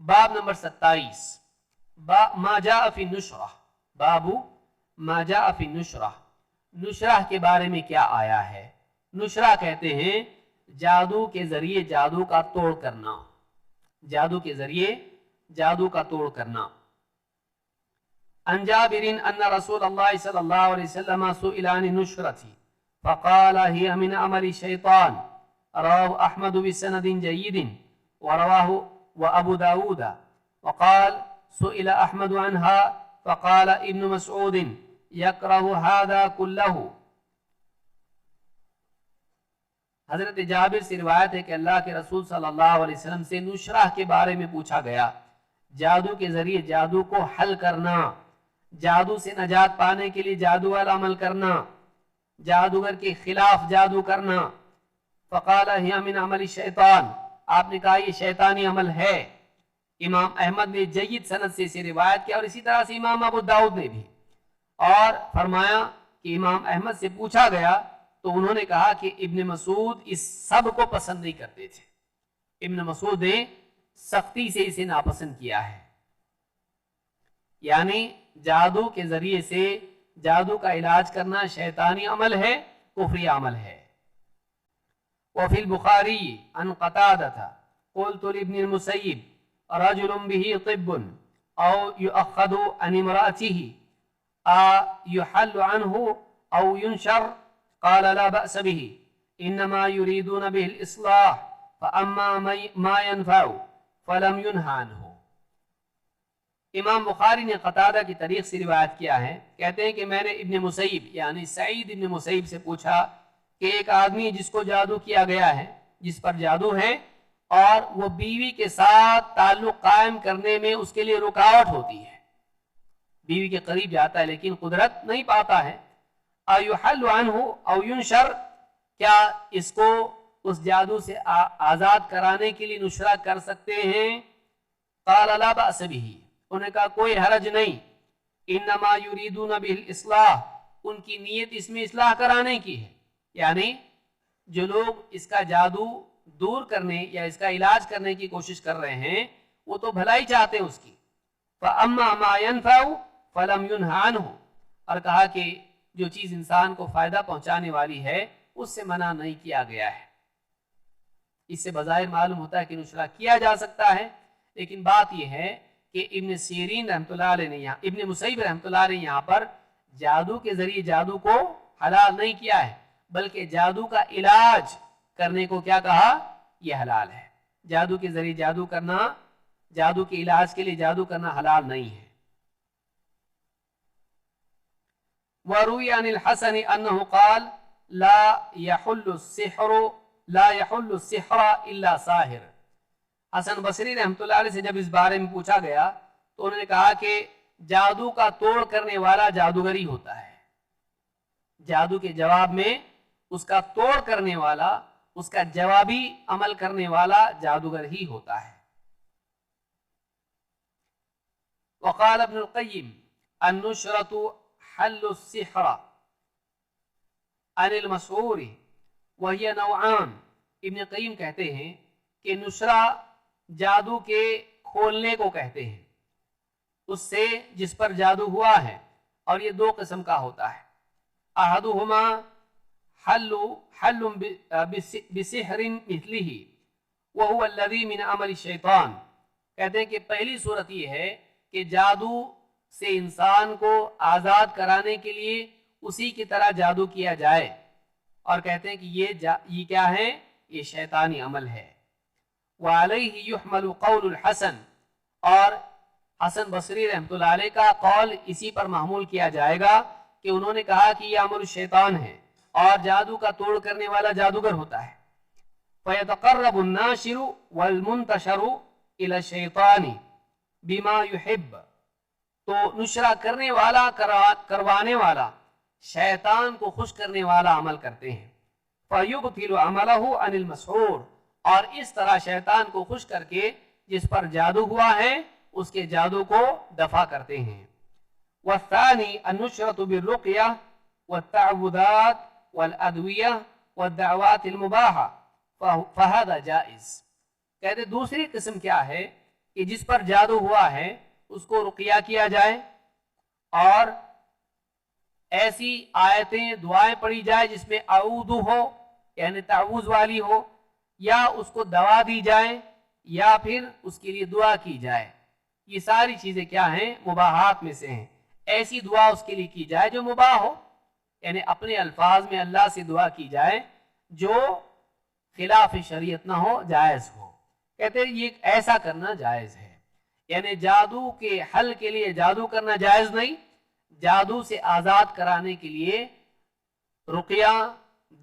बाब नंबर 27 मा जाअ फी नुशरा, बाबू मा जाअ फी नुशरा, नुशरा के बारे में क्या आया है। नुशरा कहते हैं जादू के जरिए जादू का तोड़ करना, जादू के जरिए जादू का तोड़ करना। अन जाबिरिन अन्ना रसूलल्लाह सल्लल्लाहु अलैहि वसल्लम सुइला अन नुशरती फक़ाल हिय मिन अमलि शैतान, रवाहु अहमद बिसनदिन जय्यिदिन व रवाहु व अबू दाऊद वक़ाल सुइला अहमद अन्हा फक़ाल इब्न मसऊद यकरहु हादा कुल्लहु। हजरत जाबिर से रिवायत है कि अल्लाह के रसूल सल्लल्लाहु अलैहि वसल्लम से नुशरा के बारे में पूछा गया, जादू के जरिए जादू को हल करना, जादू से नजात पाने के लिए जादू वाला अमल करना, जादूगर के खिलाफ जादू करना। फ़क़ाल हिय मिन अमल शैतान, आपने कहा ये शैतानी अमल है। इमाम अहमद ने जय्यद सनद से इसे रिवायत किया और इसी तरह से इमाम अबू दाऊद ने भी। और फरमाया कि इमाम अहमद से पूछा गया तो उन्होंने कहा कि इब्न मसूद इस सब को पसंद नहीं करते थे, इब्न मसूद ने सख्ती से इसे नापसंद किया है। यानी जादू के जरिए से जादू का इलाज करना शैतानी अमल है, कुफरी अमल है। वफिल बुखारी अन क़तादता क़ुल्तु लिब्निल मुसय्यिब रजुलुन बिही तिब्बुन औ युअख़्ख़ज़ु अन इम्रअतिही आ युहल्लु अन्हु औ युनशर क़ाल ला बअस बिही इन्नमा युरीदून बिहिल इस्लाह फ़अम्मा मा यनफ़अु फ़लम युनहा अन्हु। इमाम बुखारी ने क़तादा की तरीक़ से रिवायत किया है, कहते हैं कि मैंने इब्न मुसय्यिब यानी सईद इब्न मुसय्यिब से पूछा कि एक आदमी जिसको जादू किया गया है, जिस पर जादू है और वो बीवी के साथ ताल्लुक कायम करने में उसके लिए रुकावट होती है, बीवी के करीब जाता है लेकिन कुदरत नहीं पाता है। अयुहल्लु अन्हु औ युनशर, क्या इसको उस जादू से आज़ाद कराने के लिए नुशरा कर सकते हैं। क़ाल ला बअस बिही, उन्होंने कहा कोई हरज नहीं। इन्नमा युरीदून बिहिल इस्लाह, उनकी नीयत इसमें इस्लाह कराने की है, यानी जो लोग इसका जादू दूर करने या इसका इलाज करने की कोशिश कर रहे हैं वो तो भलाई चाहते हैं उसकी। फ़अम्मा मा यनफ़अु फ़लम युनहा अन्हु, और कहा कि जो चीज़ इंसान को फ़ायदा पहुंचाने वाली है उससे मना नहीं किया गया है। इससे बज़ाहिर मालूम होता है कि नुशरा किया जा सकता है, लेकिन बात यह है कि इब्न सीरीन रहमतुल्लाह अलैह ने यहाँ, इब्न मुसय्यिब रहमतुल्लाह अलैह यहाँ पर जादू के जरिए जादू को हलाल नहीं किया है, बल्कि जादू का इलाज करने को क्या कहा, यह हलाल है। जादू के जरिए जादू करना, जादू के इलाज के लिए जादू करना हलाल नहीं है। वरुई अनिल हसन अन्नहु क़ाल ला यहुल्लु सिहरा इल्ला साहिर। हसन बसरी रहमतुल्लाह अलैह से जब इस बारे में पूछा गया तो उन्होंने कहा कि जादू का तोड़ करने वाला जादूगरी होता है, जादू के जवाब में उसका तोड़ करने वाला, उसका जवाबी अमल करने वाला जादूगर ही होता है। वक़ाल इब्नुल क़य्यिम अन्नुशरतु हल्लु सिहरा अनिल मशहूरी वहिय नौआन। इब्न क़य्यिम कहते हैं कि नुशरा जादू के खोलने को कहते हैं, उससे जिस पर जादू हुआ है, और ये दो किस्म का होता है। अहदुहुमा हल्लुम बिसिहरिन मिथलिही व हुवा अल्लज़ी मिन अमल शैतान। कहते हैं कि पहली सूरत ये है कि जादू से इंसान को आज़ाद कराने के लिए उसी की तरह जादू किया जाए, और कहते हैं कि ये क्या है, ये शैतानी अमल है। व अलैहि युहमलु क़ौलुल हसन, और हसन बसरी रहमतुल्लाह अलैह का कौल इसी पर महमूल किया जाएगा कि उन्होंने कहा कि यह अमल शैतान है और जादू का तोड़ करने वाला जादूगर होता है। फ़यतक़र्रबु अन्नाशिरु वल मुंतशरु इला शैतानी बिमा युहिब्ब, तो नुशरा करने वाला, करवाने वाला शैतान को खुश करने वाला अमल करते हैं। फ़युबतिलु अमलहु अनिल मसहूर, और इस तरह शैतान को खुश करके जिस पर जादू हुआ है उसके जादू को दफा करते हैं। वस्सानी अन्नुशरतु बिर्रुक़या वत्तअव्वुदात वल अदविया वद्दअवातिल मुबाहा फ़हादा जाइज़। कहते दूसरी किस्म क्या है کہ جس پر جادو ہوا ہے اس کو رقیہ کیا جائے اور ایسی آیتیں دعائیں پڑھی جائے جس میں اعوذ ہو یعنی تعوذ والی ہو، یا اس کو دوا دی جائے یا پھر اس کے لیے دعا کی جائے. یہ ساری چیزیں کیا ہیں؟ مباحات میں سے ہیں. ایسی دعا اس کے لیے کی جائے جو مباح ہو، یعنی اپنے الفاظ میں اللہ سے دعا کی جائے جو خلاف شریعت نہ ہو، جائز ہو. کہتے ہیں یہ ایسا کرنا جائز ہے. یعنی جادو کے حل کے لیے جادو کرنا جائز نہیں، جادو سے آزاد کرانے کے لیے رقیہ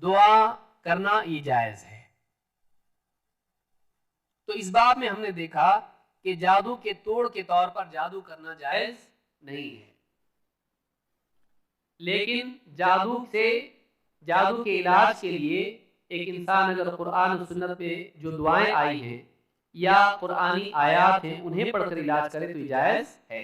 دعا کرنا یہ جائز ہے. تو اس باب میں ہم نے دیکھا کہ جادو کے توڑ کے طور پر جادو کرنا جائز نہیں ہے، لیکن جادو کے علاج کے لیے ایک انسان اگر قرآن و سنت پہ جو دعائیں آئی ہیں یا قرآنی آیات ہیں انہیں پڑھ کر علاج کرے تو یہ جائز ہے.